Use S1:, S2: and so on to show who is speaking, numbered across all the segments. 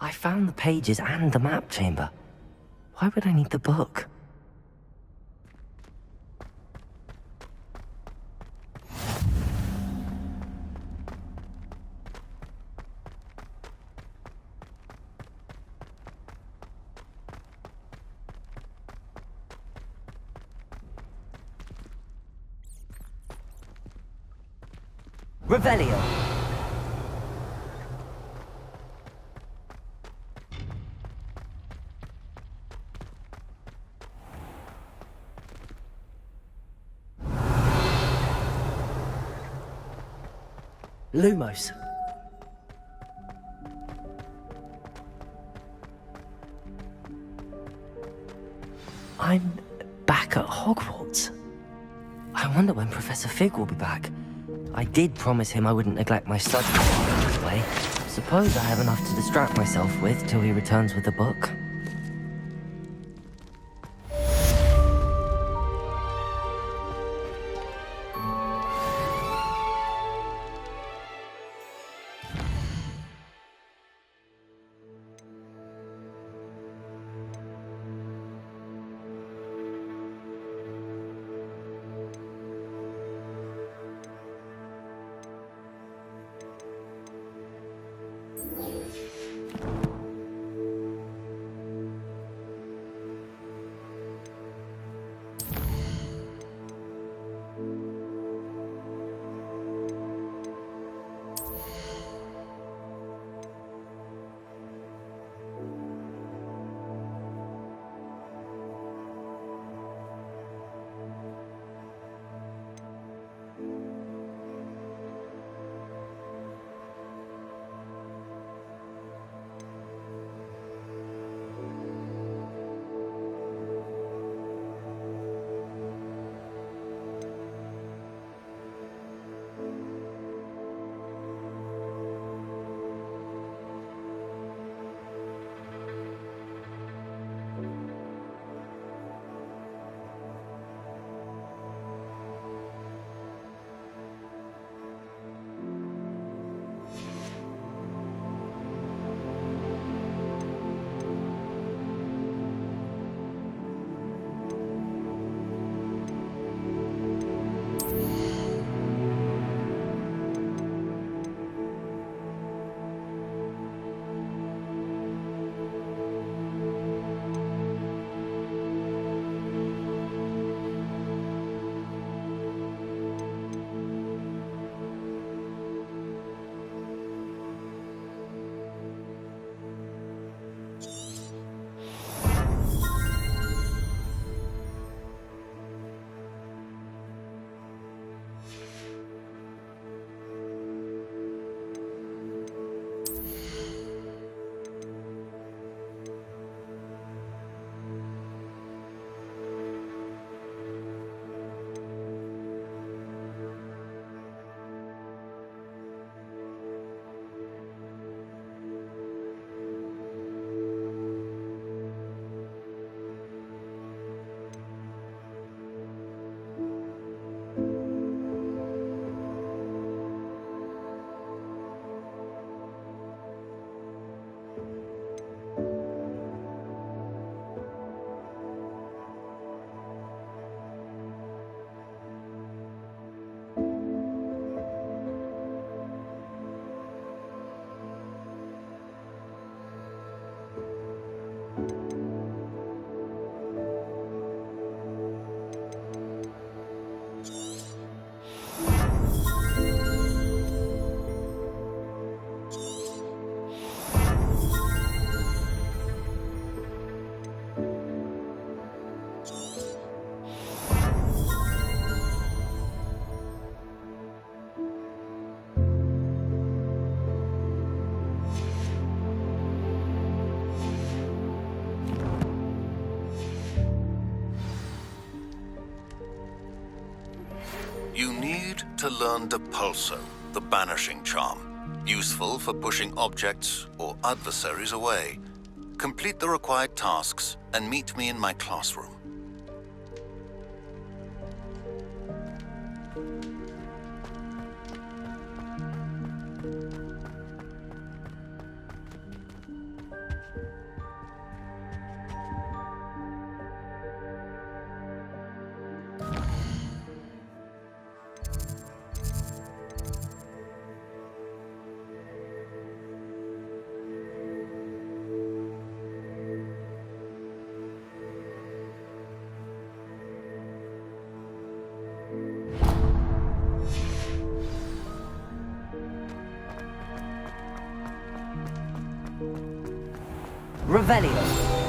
S1: I found the pages and the map chamber. Why would I need the book? Revelio. Lumos. I'm back at Hogwarts. I wonder when Professor Fig will be back. I did promise him I wouldn't neglect my studies this way. Suppose I have enough to distract myself with till he returns with the book.
S2: to learn Depulso, the banishing charm, useful for pushing objects or adversaries away. Complete the required tasks and meet me in my classroom.
S1: Revelio.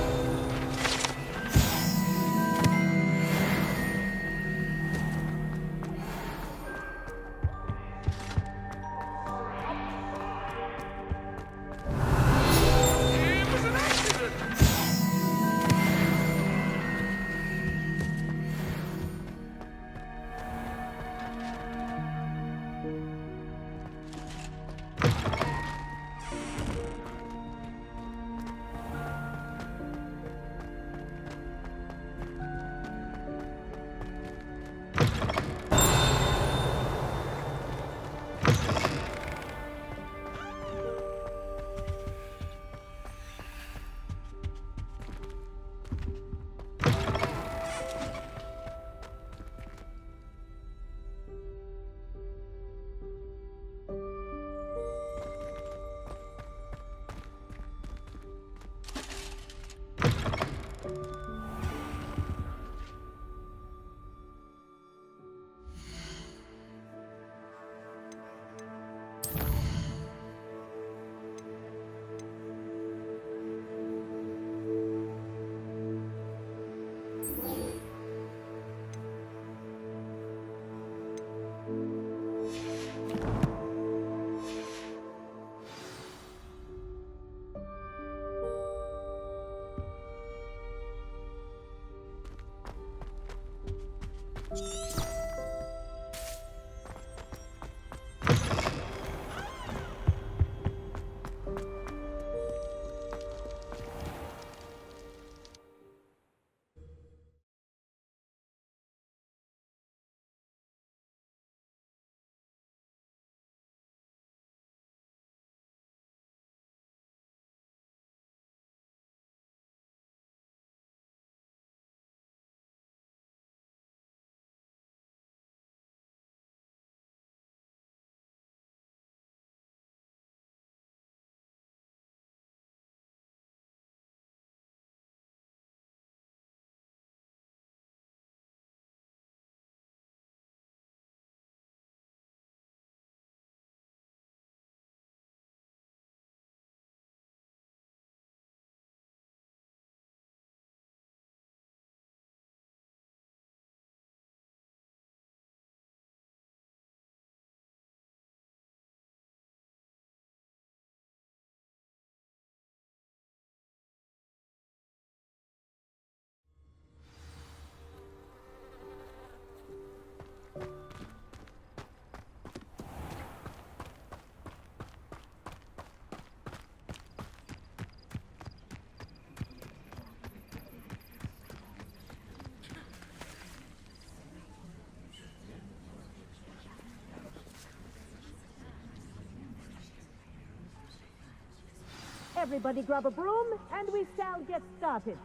S3: Everybody grab a broom, and we shall get started.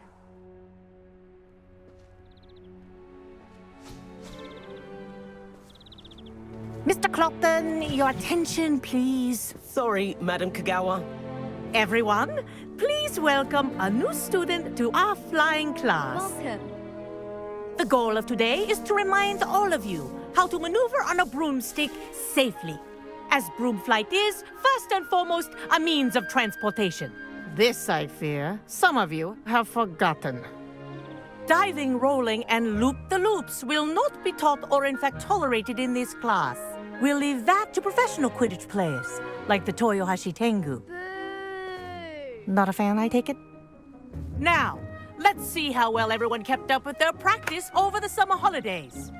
S3: Mr. Clopton, your attention, please.
S4: Sorry, Madam Kagawa.
S3: Everyone, please welcome a new student to our flying class.
S5: Welcome.
S3: The goal of today is to remind all of you how to maneuver on a broomstick safely, as broom flight is, first and foremost, a means of transportation.
S6: This, I fear, some of you have forgotten.
S3: Diving, rolling, and loop-the-loops will not be taught or in fact tolerated in this class. We'll leave that to professional Quidditch players, like the Toyohashi Tengu.
S5: Boo!
S3: Not a fan, I take it? Now, let's see how well everyone kept up with their practice over the summer holidays.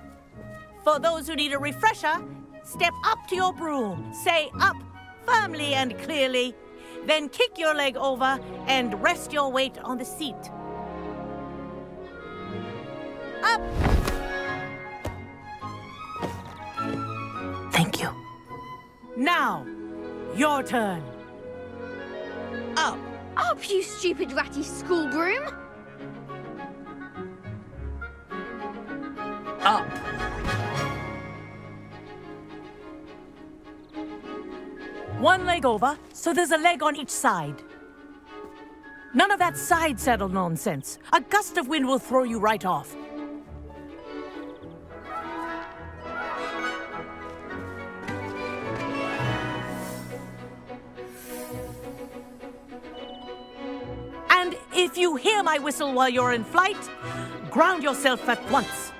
S3: For those who need a refresher, step up to your broom. Say up firmly and clearly. Then kick your leg over and rest your weight on the seat. Up!
S1: Thank you.
S3: Now, your turn.
S5: Up, you stupid ratty school broom!
S1: Up.
S3: One leg over, so there's a leg on each side. None of that side saddle nonsense. A gust of wind will throw you right off. And if you hear my whistle while you're in flight, ground yourself at once.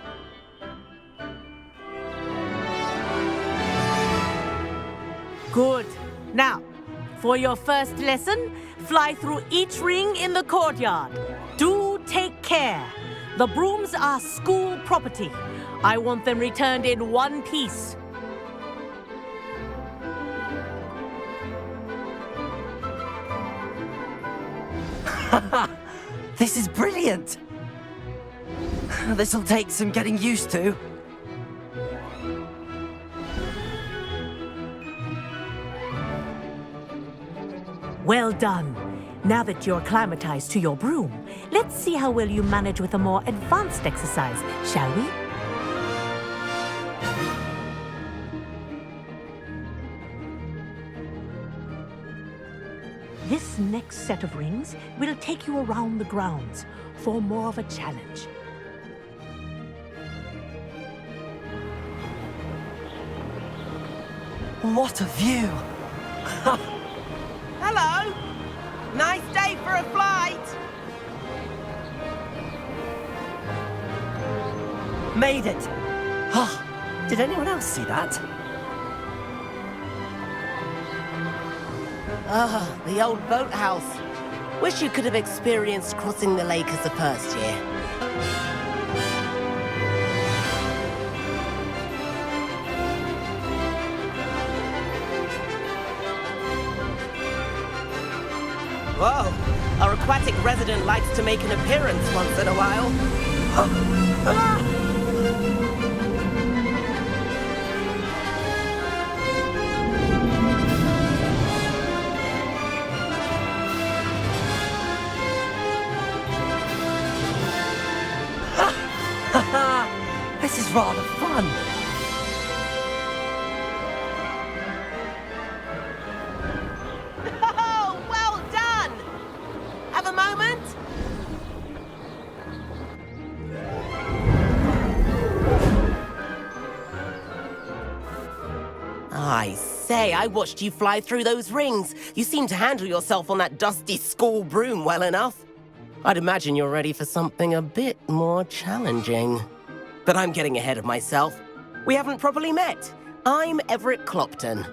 S3: Good. Now, for your first lesson, fly through each ring in the courtyard. Do take care. The brooms are school property. I want them returned in one piece.
S1: This is brilliant. This'll take some getting used to.
S3: Well done. Now that you're acclimatized to your broom, let's see how well you manage with a more advanced exercise, shall we? This next set of rings will take you around the grounds for more of a challenge.
S1: What a view!
S4: Hello! Nice day for a flight!
S1: Made it! Oh, did anyone else see that?
S4: Ah, the old boathouse. Wish you could have experienced crossing the lake as a first year. Whoa, our aquatic resident likes to make an appearance once in a while.
S1: This is rather fun.
S4: Oh, well done! Have a moment? I say, I watched you fly through those rings. You seem to handle yourself on that dusty school broom well enough. I'd imagine you're ready for something a bit more challenging. But I'm getting ahead of myself. We haven't properly met. I'm Everett Clopton.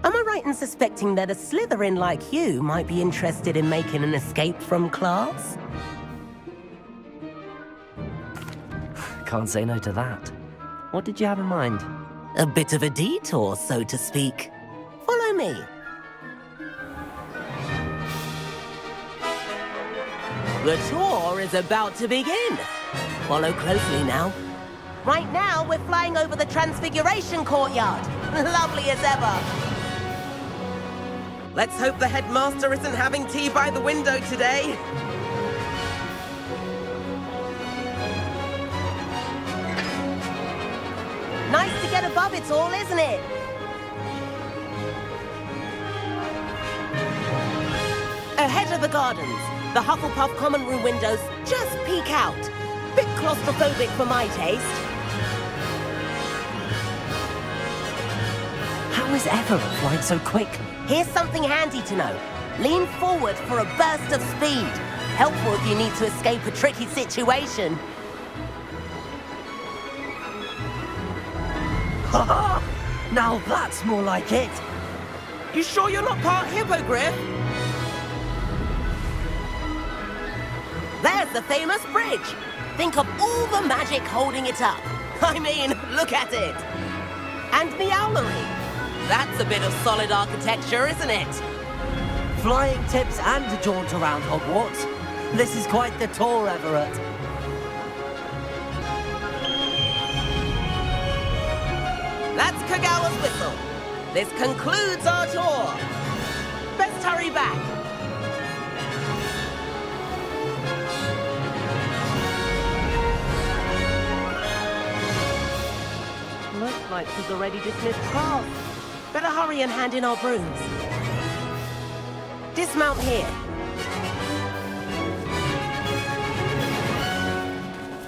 S4: Am I right in suspecting that a Slytherin like you might be interested in making an escape from class?
S1: Can't say no to that. What did you have in mind?
S4: A bit of a detour, so to speak. Follow me. The tour is about to begin. Follow closely now. Right now, we're flying over the Transfiguration Courtyard. Lovely as ever. Let's hope the headmaster isn't having tea by the window today. Nice to get above it all, isn't it? Ahead of the gardens, the Hufflepuff common room windows just peek out. Bit claustrophobic for my taste.
S1: How is Everett flying so quick?
S4: Here's something handy to know. Lean forward for a burst of speed. Helpful if you need to escape a tricky situation.
S1: Now that's more like it.
S4: You sure you're not part hippogriff? There's the famous bridge. Think of all the magic holding it up. I mean, look at it. And meowlery. That's a bit of solid architecture, isn't it?
S1: Flying tips and a jaunt around Hogwarts. This is quite the tour, Everett.
S4: That's Kagawa's whistle. This concludes our tour. Best hurry back. Looks like she's already dismissed class. Better hurry and hand in our brooms. Dismount here.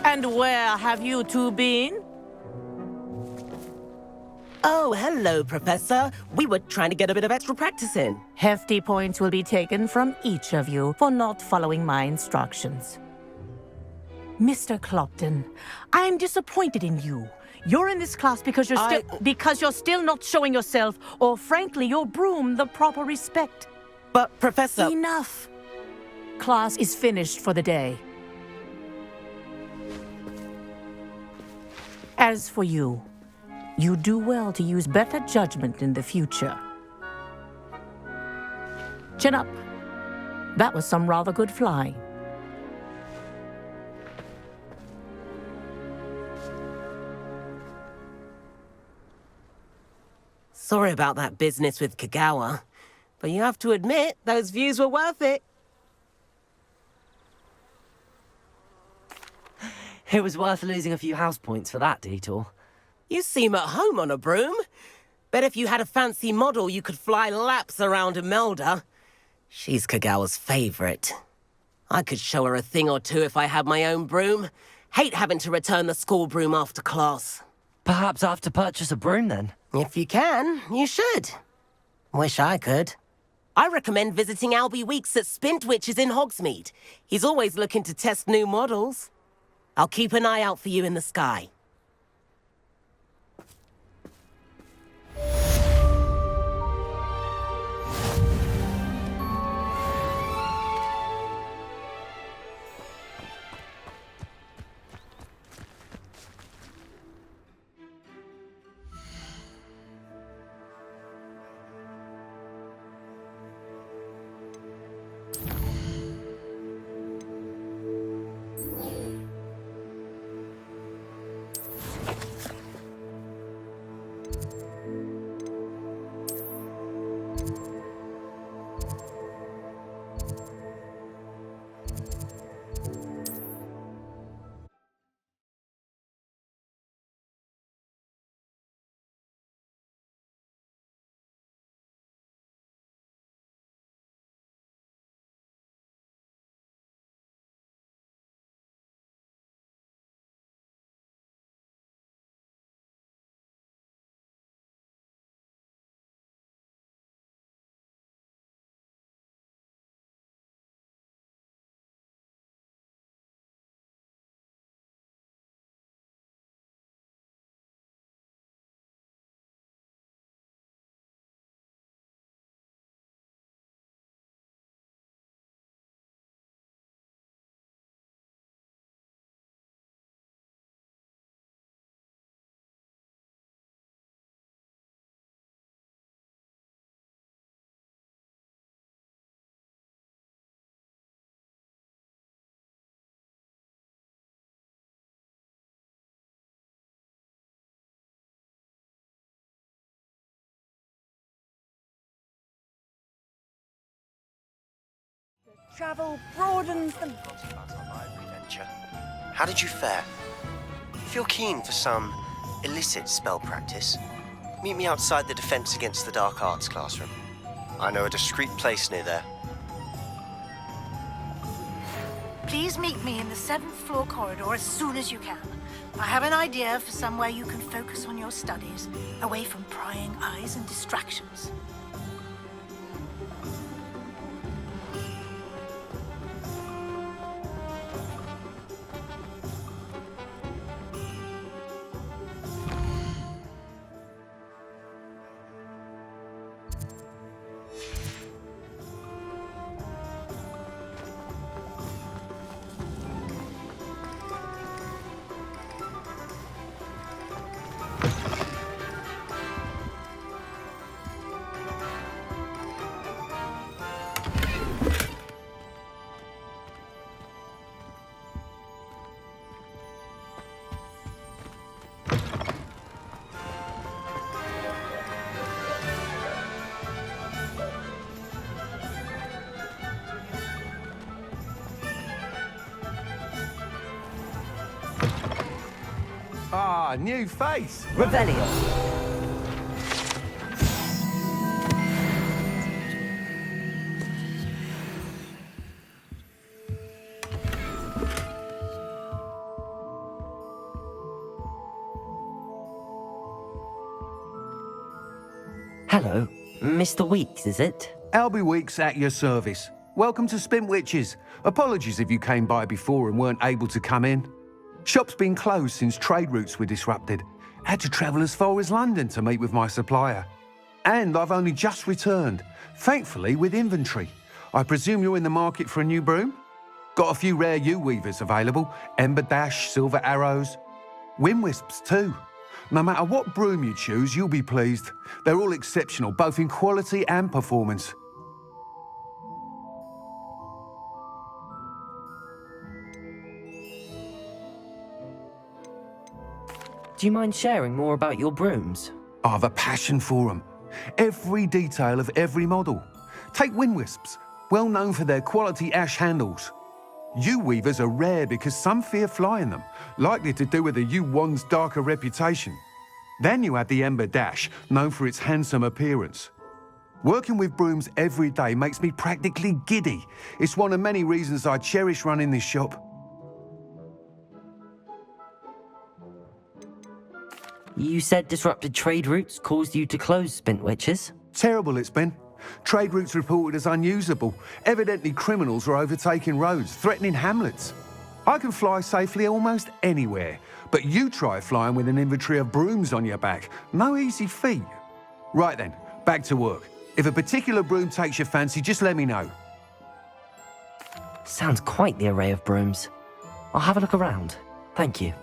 S3: And where have you two been?
S4: Oh, hello, Professor. We were trying to get a bit of extra practice in.
S3: Hefty points will be taken from each of you for not following my instructions. Mr. Clopton, I'm disappointed in you. You're in this class because you're still not showing yourself, or frankly, your broom the proper respect.
S4: But, Professor...
S3: Enough. Class is finished for the day. As for you, you do well to use better judgment in the future. Chin up. That was some rather good flying.
S4: Sorry about that business with Kagawa, but you have to admit, those views were worth it.
S1: It was worth losing a few house points for that detour.
S4: You seem at home on a broom. Bet if you had a fancy model, you could fly laps around Imelda. She's Kagawa's favorite. I could show her a thing or two if I had my own broom. Hate having to return the school broom after class.
S1: Perhaps I have to purchase a broom then.
S4: If you can, you should. Wish I could. I recommend visiting Albie Weeks at Spintwitches in Hogsmeade. He's always looking to test new models. I'll keep an eye out for you in the sky.
S7: Travel broadens the... About our library venture. How did you fare? If you're keen for some illicit spell practice, meet me outside the Defense Against the Dark Arts classroom. I know a discreet place near there.
S8: Please meet me in the 7th floor corridor as soon as you can. I have an idea for somewhere you can focus on your studies, away from prying eyes and distractions.
S9: Ah, new face.
S1: Revelio. Hello, Mr. Weeks, is it?
S9: Albie Weeks at your service. Welcome to Spintwitches. Apologies if you came by before and weren't able to come in. Shop's been closed since trade routes were disrupted. Had to travel as far as London to meet with my supplier. And I've only just returned, thankfully with inventory. I presume you're in the market for a new broom? Got a few rare U-weavers available. Ember Dash, Silver Arrows. Wind Wisps too. No matter what broom you choose, you'll be pleased. They're all exceptional, both in quality and performance.
S1: Do you mind sharing more about your brooms?
S9: I've a passion for them. Every detail of every model. Take Wind Wisps, well known for their quality ash handles. U-weavers are rare because some fear flying them, likely to do with the U-wand's darker reputation. Then you have the Ember Dash, known for its handsome appearance. Working with brooms every day makes me practically giddy. It's one of many reasons I cherish running this shop.
S1: You said disrupted trade routes caused you to close Spintwitches?
S9: Terrible it's been. Trade routes reported as unusable. Evidently criminals are overtaking roads, threatening hamlets. I can fly safely almost anywhere, but you try flying with an inventory of brooms on your back. No easy feat. Right then, back to work. If a particular broom takes your fancy, just let me know.
S1: Sounds quite the array of brooms. I'll have a look around. Thank you.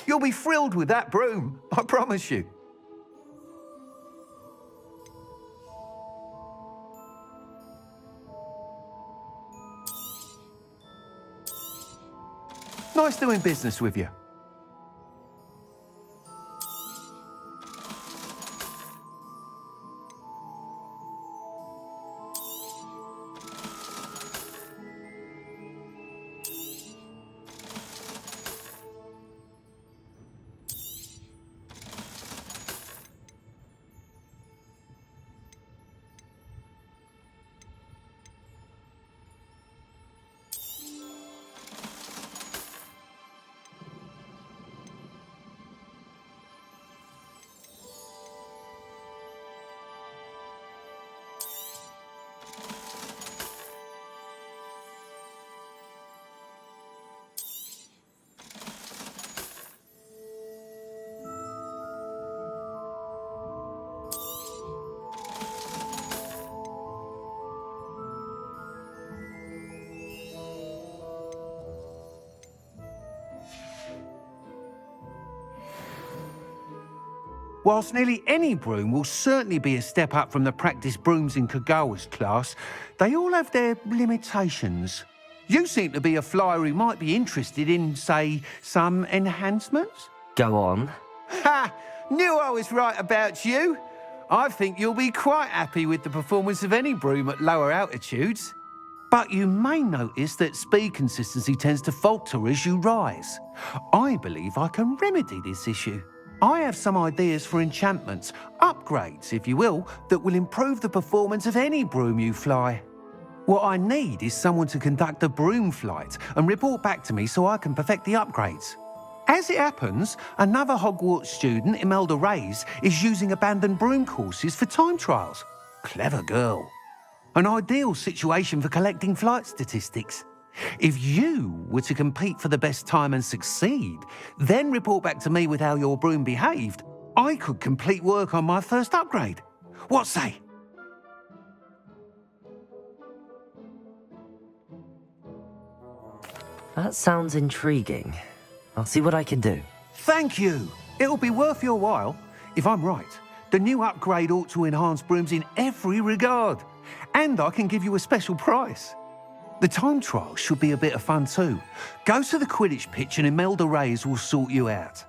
S9: You'll be thrilled with that broom, I promise you. Nice doing business with you. Whilst nearly any broom will certainly be a step up from the practice brooms in Kagawa's class, they all have their limitations. You seem to be a flyer who might be interested in, say, some enhancements?
S1: Go on.
S9: Ha! Knew I was right about you. I think you'll be quite happy with the performance of any broom at lower altitudes. But you may notice that speed consistency tends to falter as you rise. I believe I can remedy this issue. I have some ideas for enchantments, upgrades, if you will, that will improve the performance of any broom you fly. What I need is someone to conduct a broom flight and report back to me so I can perfect the upgrades. As it happens, another Hogwarts student, Imelda Reyes, is using abandoned broom courses for time trials. Clever girl. An ideal situation for collecting flight statistics. If you were to compete for the best time and succeed, then report back to me with how your broom behaved, I could complete work on my first upgrade. What say?
S1: That sounds intriguing. I'll see what I can do.
S9: Thank you. It'll be worth your while. If I'm right, the new upgrade ought to enhance brooms in every regard. And I can give you a special price. The time trial should be a bit of fun too. Go to the Quidditch pitch and Imelda Reyes will sort you out.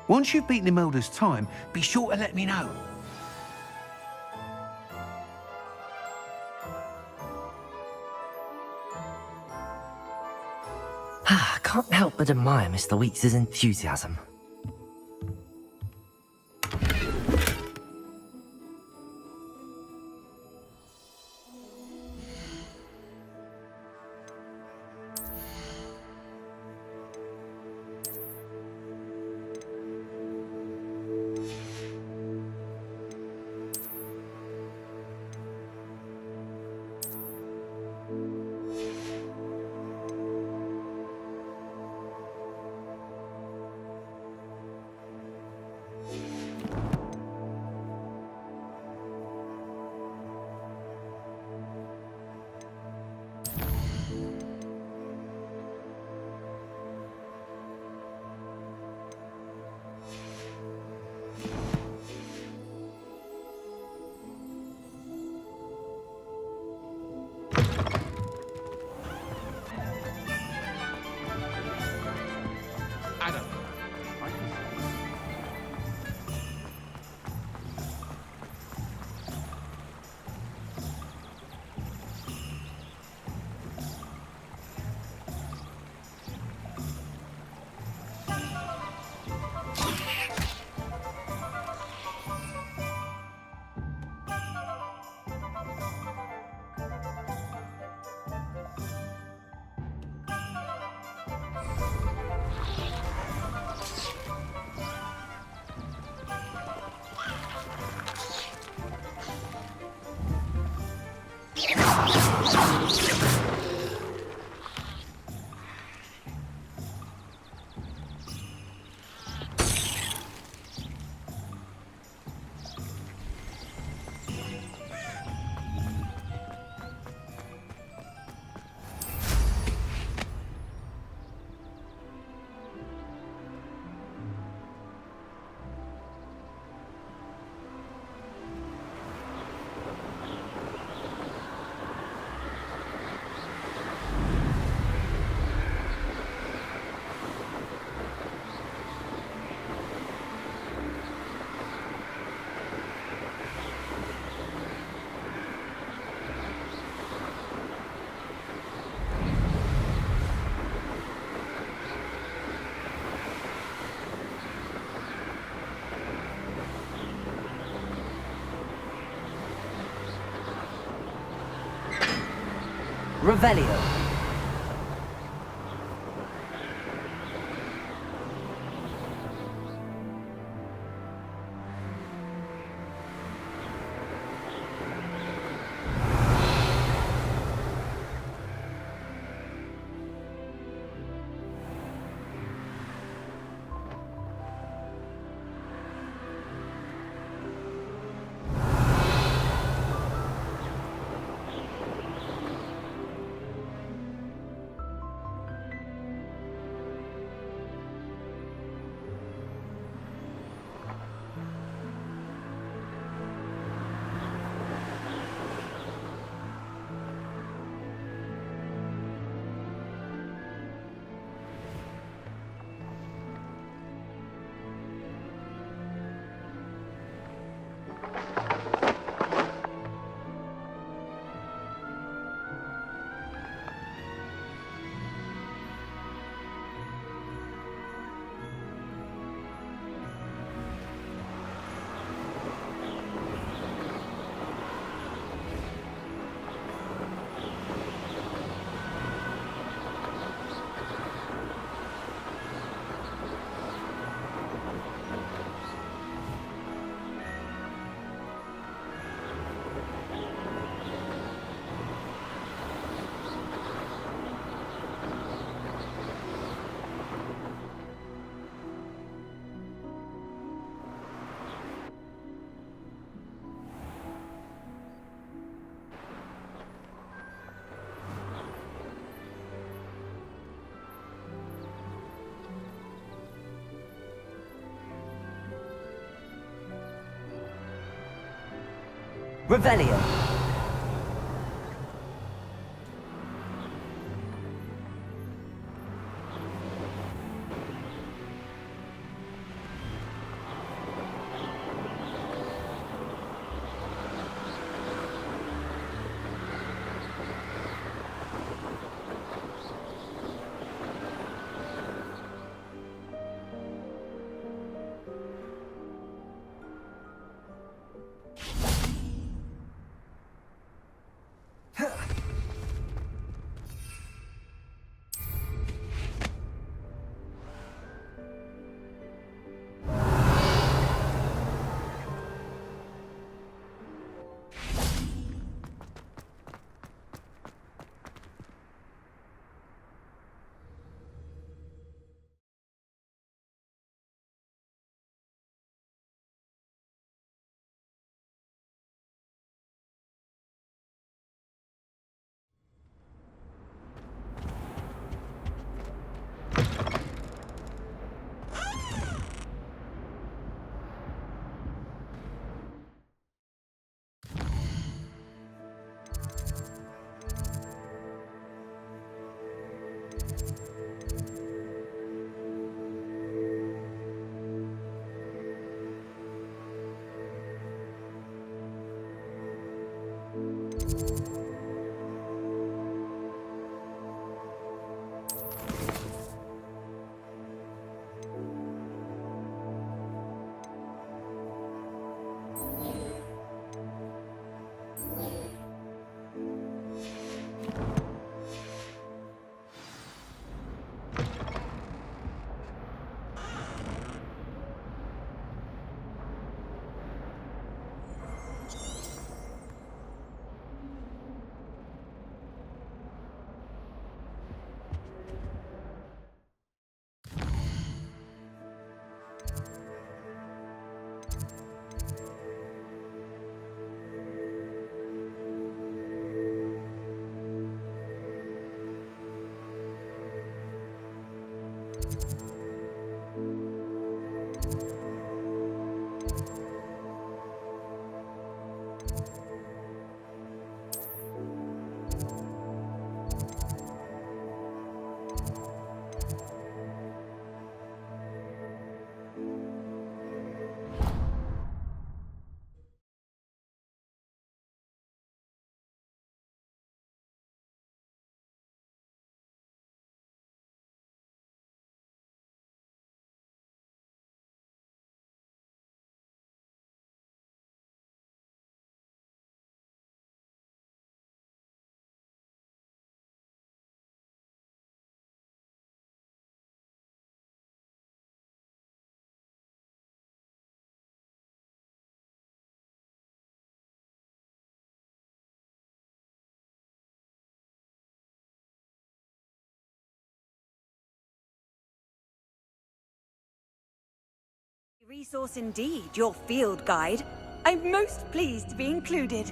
S9: Once you've beaten Imelda's time, be sure to let me know.
S1: I can't help but admire Mr. Weeks' enthusiasm. Revelio. Revelio.
S10: Resource indeed, your field guide. I'm most pleased to be included.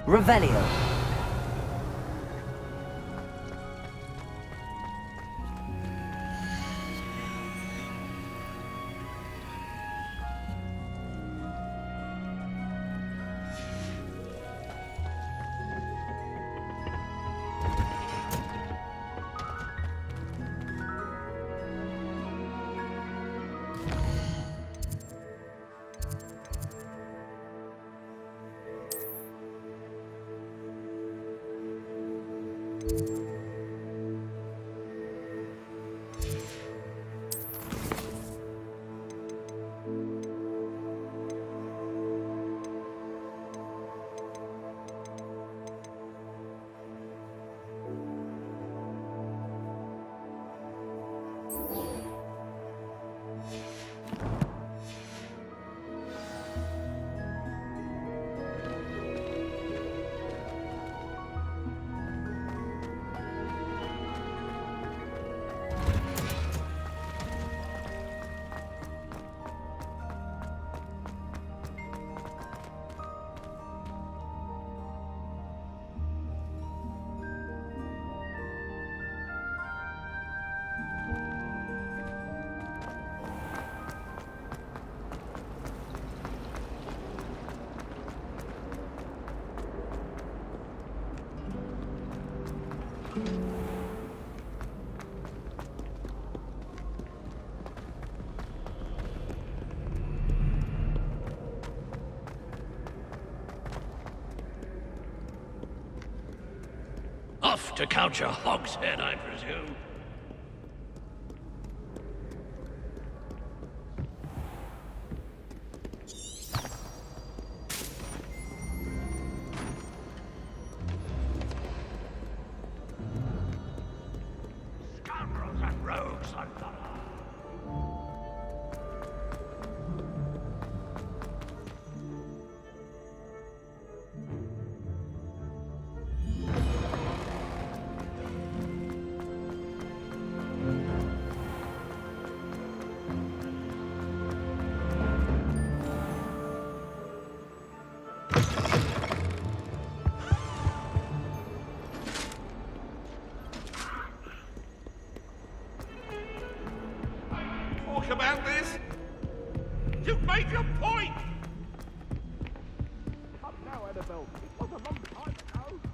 S1: Revelio.
S11: Off to count your hogshead, I presume. Scoundrels and rogues are not.
S12: Talk about this? You've made your point! Come now, Annabelle. It was a long time ago.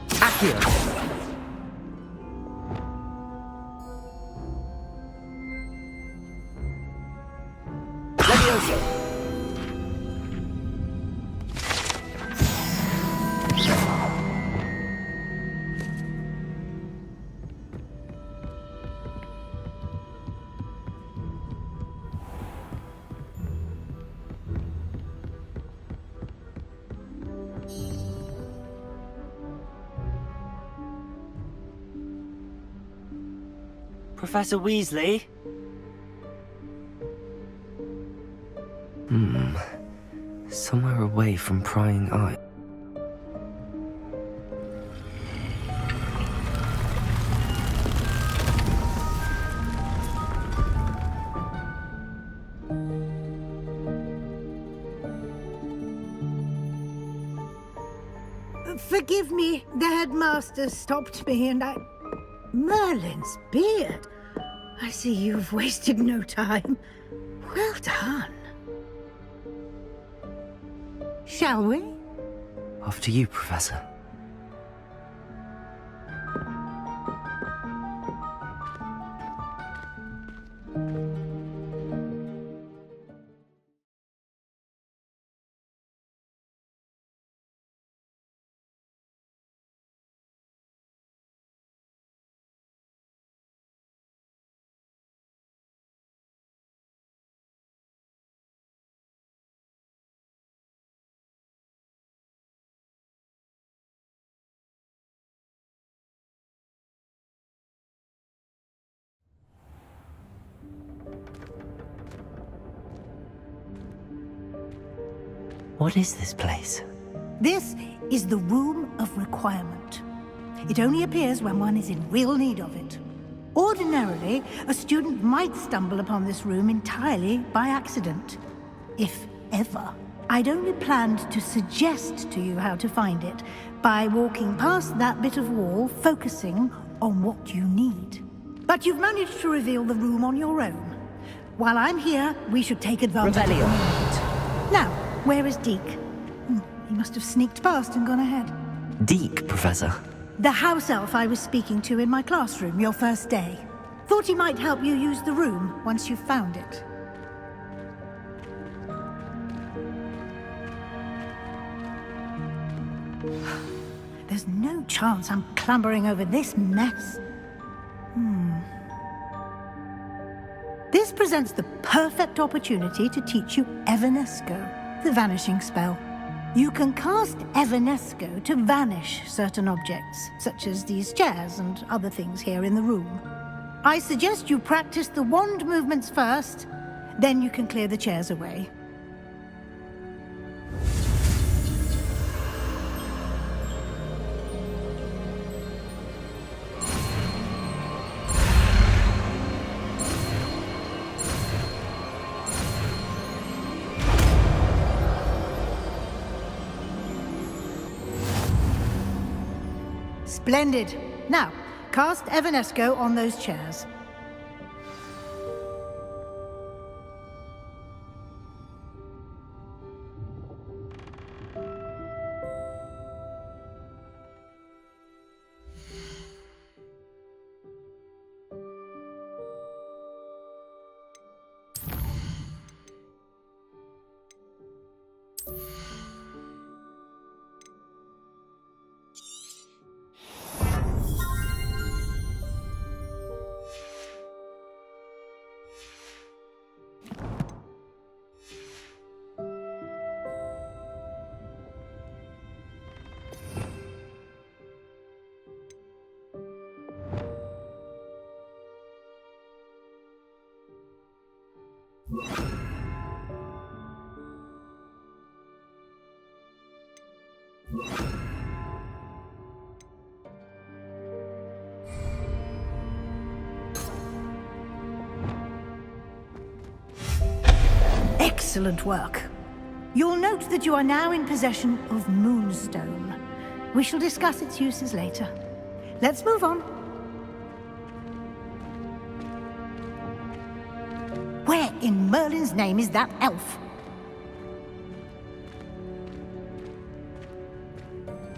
S1: Accio! Professor Weasley? Somewhere away from prying eye.
S8: Forgive me, the headmaster stopped me and I... Merlin's beard. I see you've wasted no time. Well done. Shall we?
S1: After you, Professor. What is this place?
S8: This is the Room of Requirement. It only appears when one is in real need of it. Ordinarily, a student might stumble upon this room entirely by accident. If ever. I'd only planned to suggest to you how to find it by walking past that bit of wall, focusing on what you need. But you've managed to reveal the room on your own. While I'm here, we should take advantage of the moment. Now, where is Deke? He must have sneaked past and gone ahead.
S1: Deke, Professor.
S8: The house elf I was speaking to in my classroom your first day. Thought he might help you use the room once you've found it. There's no chance I'm clambering over this mess. This presents the perfect opportunity to teach you Evanesco, the vanishing spell. You can cast Evanesco to vanish certain objects, such as these chairs and other things here in the room. I suggest you practice the wand movements first, then you can clear the chairs away. Splendid. Now, cast Evanesco on those chairs. Excellent work. You'll note that you are now in possession of Moonstone. We shall discuss its uses later. Let's move on. Where in Merlin's name is that elf?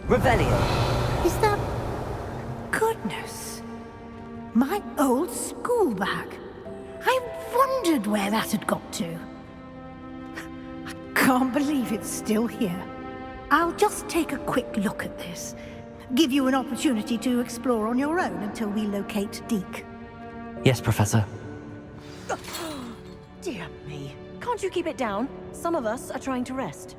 S1: Revelio.
S8: Is that... Goodness. My old school bag. I wondered where that had got to. I can't believe it's still here. I'll just take a quick look at this. Give you an opportunity to explore on your own until we locate Deke.
S1: Yes, Professor.
S13: Dear me. Can't you keep it down? Some of us are trying to rest.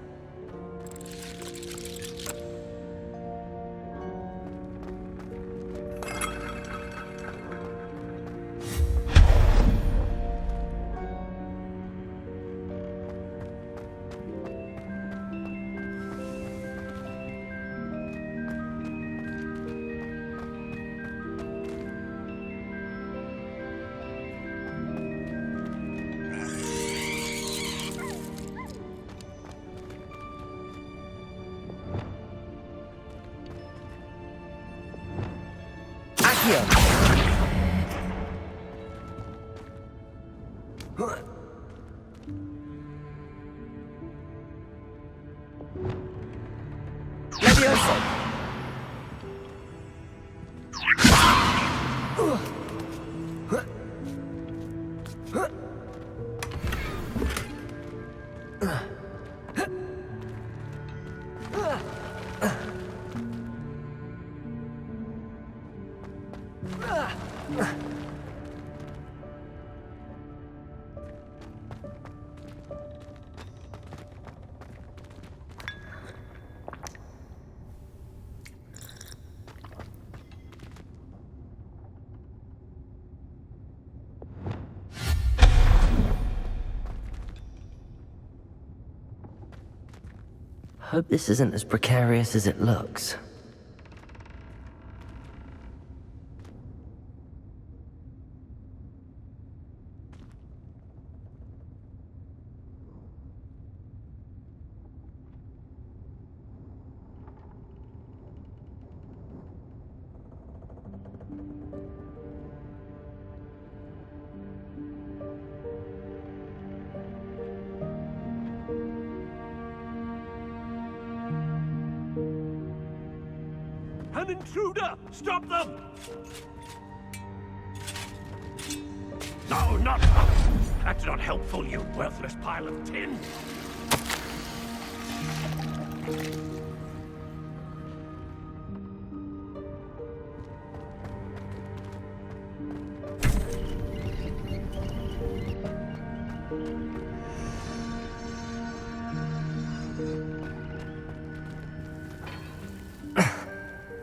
S1: Hope this isn't as precarious as it looks.
S11: An intruder! Stop them! No, not... That's not helpful, you worthless pile of tin!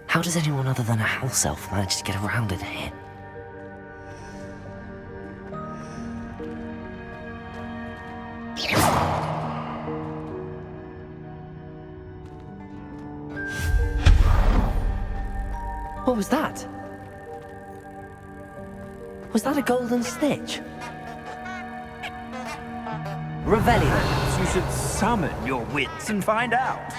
S1: How does anyone other than a house elf manage to get around in here? What was that? Was that a golden snitch? Revelio.
S14: Perhaps you should summon your wits and find out.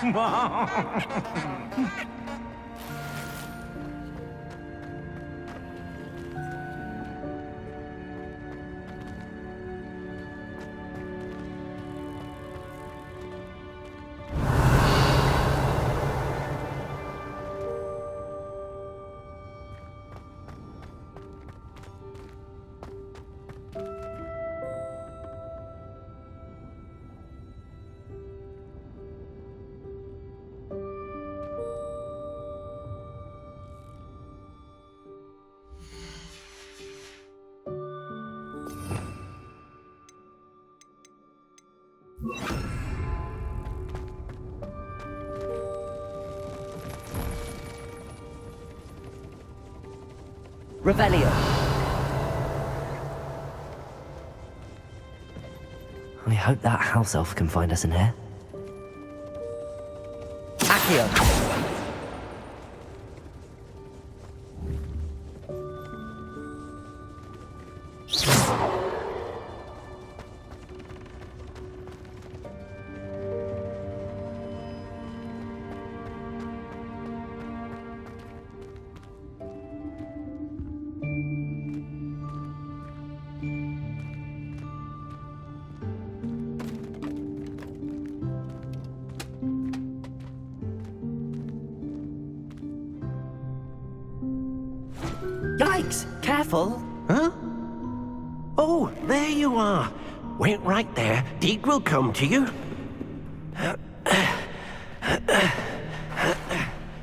S1: Revelio. I hope that house elf can find us in here. Accio. Yikes! Careful!
S11: Huh? Oh, there you are. Wait right there. Deke will come to you.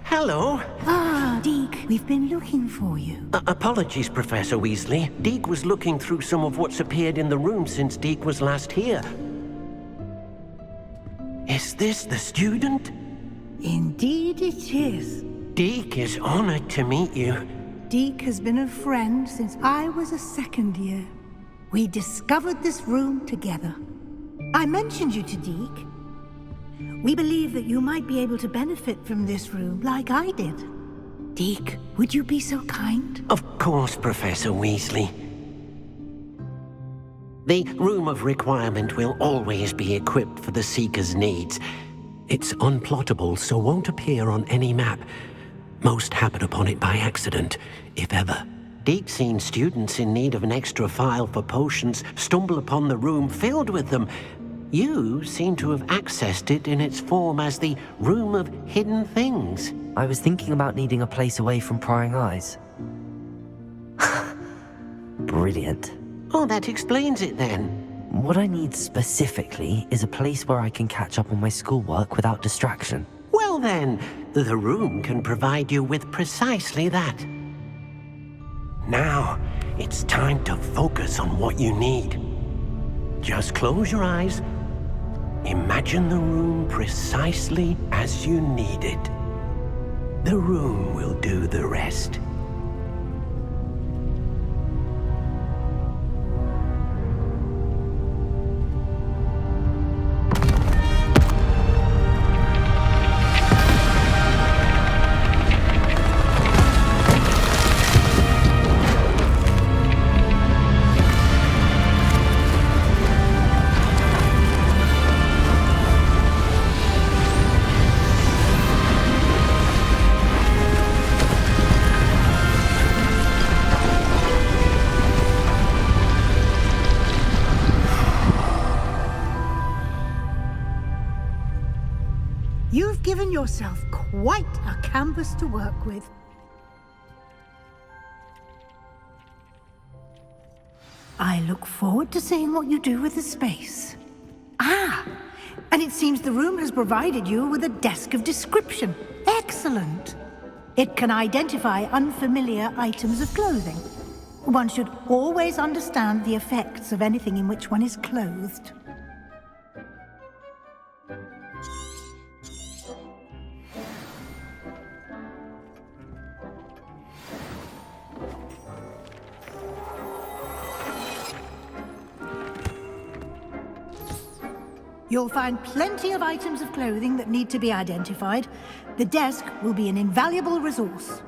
S11: Hello.
S8: Ah, Deke, we've been looking for you.
S11: Apologies, Professor Weasley. Deke was looking through some of what's appeared in the room since Deke was last here. Is this the student?
S8: Indeed it is.
S11: Deke is honored to meet you.
S8: Deke has been a friend since I was a second year. We discovered this room together. I mentioned you to Deke. We believe that you might be able to benefit from this room like I did. Deke, would you be so kind?
S11: Of course, Professor Weasley. The Room of Requirement will always be equipped for the Seeker's needs. It's unplottable, so won't appear on any map. Most happen upon it by accident, if ever. Deke's seen students in need of an extra file for potions stumble upon the room filled with them. You seem to have accessed it in its form as the Room of Hidden Things.
S1: I was thinking about needing a place away from prying eyes. Brilliant.
S11: Oh, that explains it then.
S1: What I need specifically is a place where I can catch up on my schoolwork without distraction.
S11: Well then, the room can provide you with precisely that. Now, it's time to focus on what you need. Just close your eyes. Imagine the room precisely as you need it. The room will do the rest.
S8: You've given yourself quite a canvas to work with. I look forward to seeing what you do with the space. Ah, and it seems the room has provided you with a desk of description. Excellent. It can identify unfamiliar items of clothing. One should always understand the effects of anything in which one is clothed. You'll find plenty of items of clothing that need to be identified. The desk will be an invaluable resource.